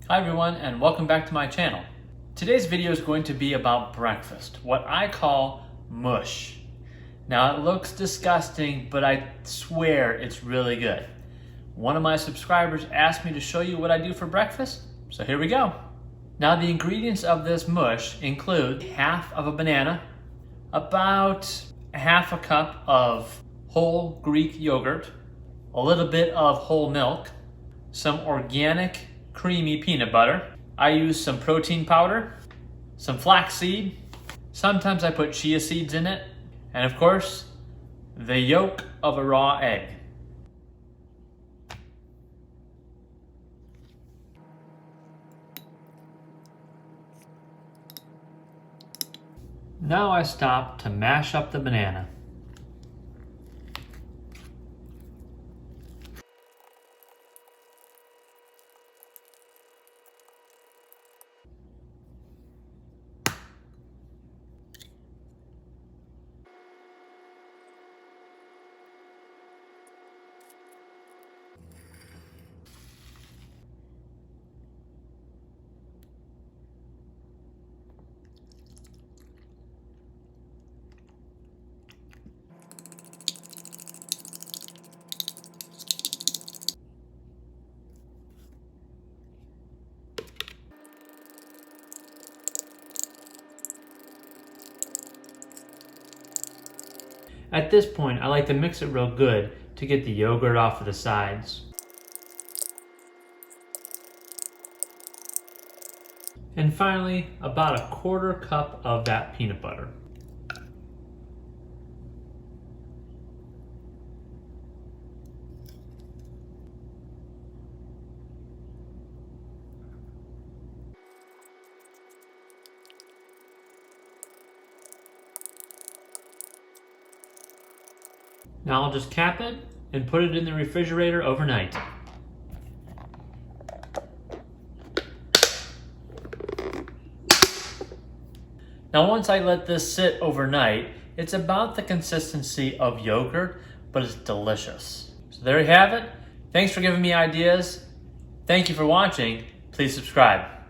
Hi everyone, and welcome back to my channel. Today's video is going to be about breakfast, what I call mush. Now it looks disgusting, but I swear it's really good. One of my subscribers asked me to show you what I do for breakfast, so here we go. Now the ingredients of this mush include half of a banana, about half a cup of whole Greek yogurt, a little bit of whole milk, some organic creamy peanut butter. I use some protein powder, some flaxseed. Sometimes I put chia seeds in it, and of course, the yolk of a raw egg. Now I stop to mash up the banana. At this point, I like to mix it real good to get the yogurt off of the sides. And finally, about a quarter cup of that peanut butter. Now I'll just cap it and put it in the refrigerator overnight. Now once I let this sit overnight, it's about the consistency of yogurt, but it's delicious. So there you have it. Thanks for giving me ideas. Thank you for watching. Please subscribe.